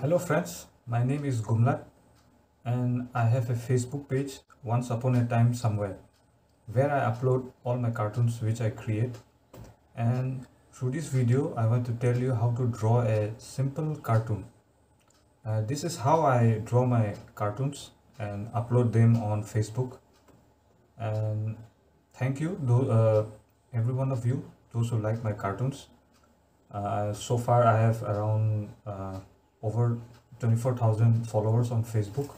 Hello friends, my name is Gumlat and I have a Facebook page once upon a time somewhere where I upload all my cartoons which I create, and through this video I want to tell you how to draw a simple cartoon. This is how I draw my cartoons and upload them on Facebook. And thank you every one of you, those who like my cartoons. So far I have around over 24,000 followers on Facebook,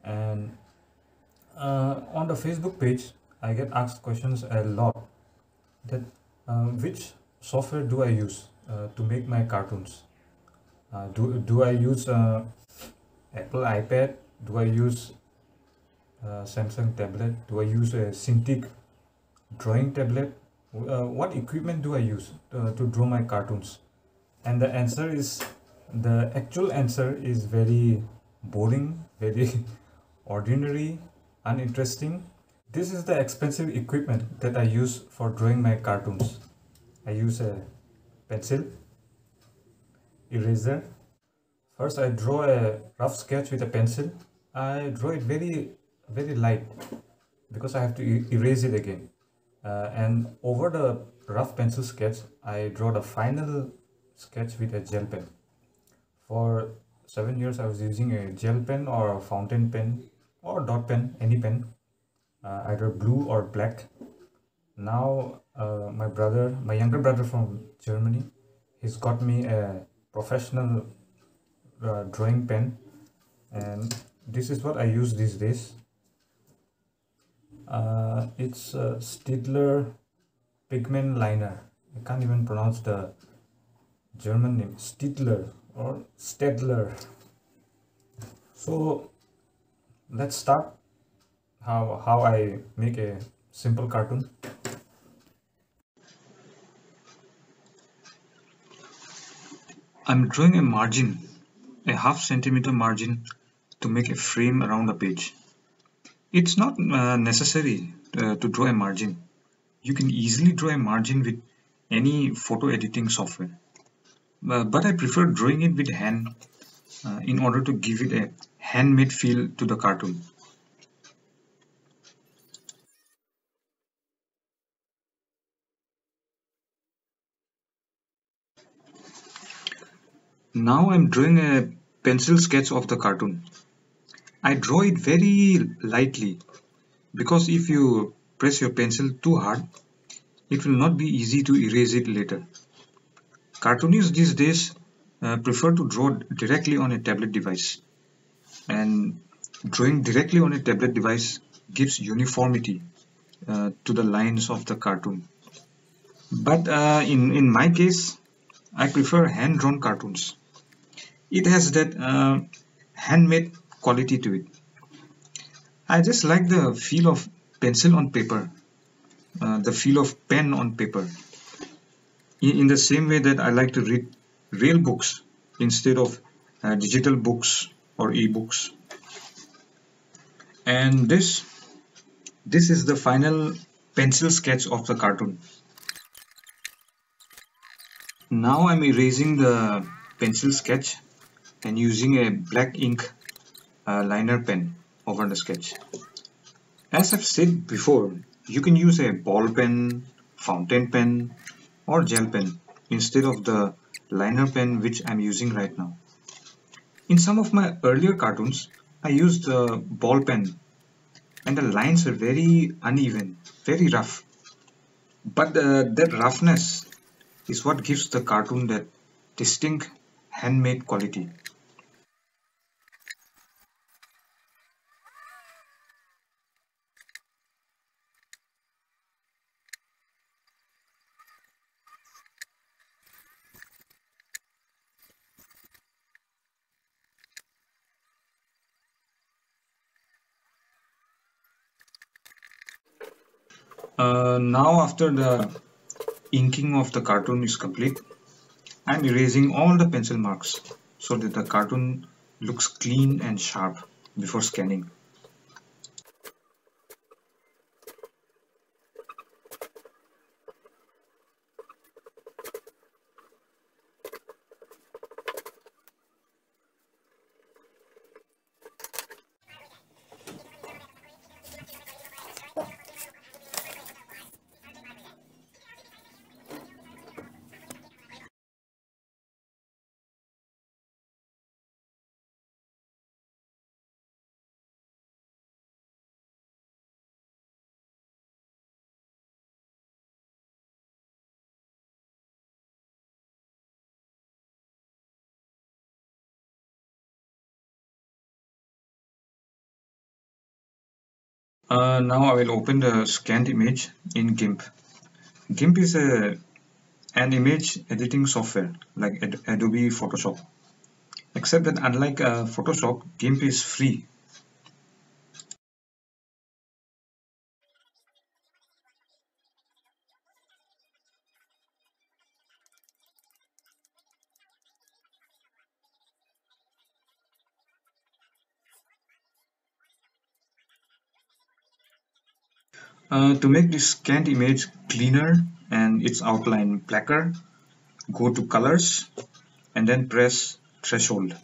and on the Facebook page I get asked questions a lot that which software do I use to make my cartoons. Do I use Apple iPad? Do I use Samsung tablet? Do I use a Cintiq drawing tablet? What equipment do I use to draw my cartoons? And the actual answer is very boring, very ordinary, uninteresting. This is the expensive equipment that I use for drawing my cartoons. I use a pencil, eraser. First I draw a rough sketch with a pencil. I draw it very light because I have to erase it again. And over the rough pencil sketch, I draw the final sketch with a gel pen. For 7 years I was using a gel pen or a fountain pen or dot pen, any pen, either blue or black. Now my younger brother from Germany, he's got me a professional drawing pen, and this is what I use these days. It's a Stidler pigment liner. I can't even pronounce the German name, Stidler or Stedler. So let's start how I make a simple cartoon. I'm drawing a margin, a half centimeter margin, to make a frame around the page. It's not necessary to draw a margin. You can easily draw a margin with any photo editing software. But I prefer drawing it with hand in order to give it a handmade feel to the cartoon. Now I'm drawing a pencil sketch of the cartoon. I draw it very lightly because if you press your pencil too hard, it will not be easy to erase it later. Cartoonists these days prefer to draw directly on a tablet device, and drawing directly on a tablet device gives uniformity to the lines of the cartoon. But in my case, I prefer hand-drawn cartoons. It has that handmade quality to it. I just like the feel of pencil on paper, the feel of pen on paper. In the same way that I like to read real books instead of digital books or e-books. And this is the final pencil sketch of the cartoon. Now I'm erasing the pencil sketch and using a black ink liner pen over the sketch. As I've said before, you can use a ball pen, fountain pen, or gel pen instead of the liner pen which I'm using right now. In some of my earlier cartoons, I used a ball pen and the lines were very uneven, very rough. But that roughness is what gives the cartoon that distinct handmade quality. Now after the inking of the cartoon is complete, I'm erasing all the pencil marks so that the cartoon looks clean and sharp before scanning. Now I will open the scanned image in GIMP. GIMP is an image editing software like Adobe Photoshop. Except that unlike Photoshop, GIMP is free. To make this scanned image cleaner and its outline blacker, go to Colors and then press Threshold.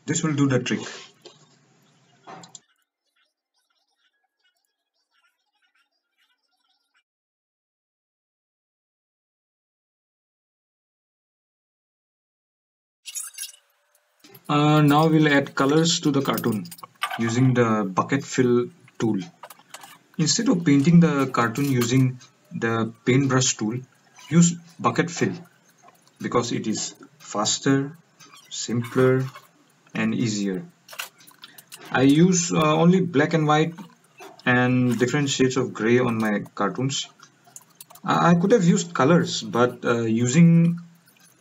This will do the trick. Now we'll add colors to the cartoon using the bucket fill tool. Instead of painting the cartoon using the paintbrush tool, use bucket fill because it is faster, simpler, and easier. I use only black and white and different shades of gray on my cartoons. I could have used colors, but using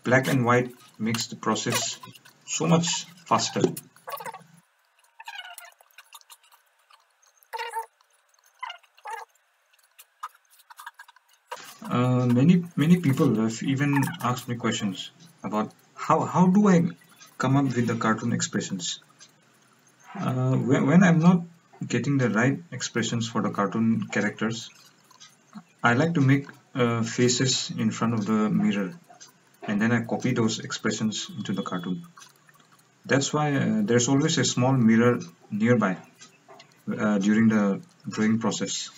black and white makes the process so much faster. Many people have even asked me questions about how do I come up with the cartoon expressions. When I'm not getting the right expressions for the cartoon characters, I like to make faces in front of the mirror, and then I copy those expressions into the cartoon. That's why there's always a small mirror nearby during the drawing process.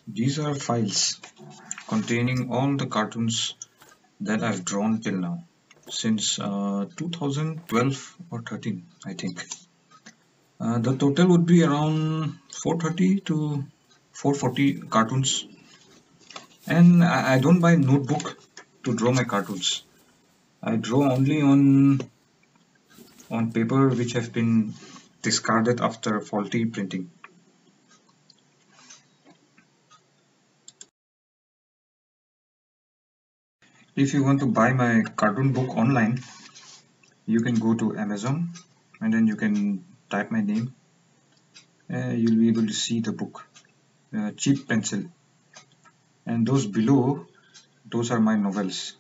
These are files containing all the cartoons that I've drawn till now since 2012 or 13, I think. The total would be around 430 to 440 cartoons, and I don't buy notebook to draw my cartoons. I draw only on paper which have been discarded after faulty printing. If you want to buy my cartoon book online, you can go to Amazon and then you can type my name. You'll be able to see the book, Cheap Pencil. And those below, those are my novels.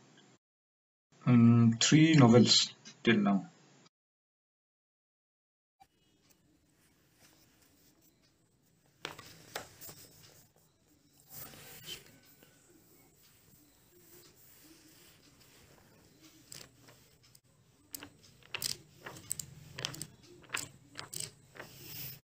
Three novels till now.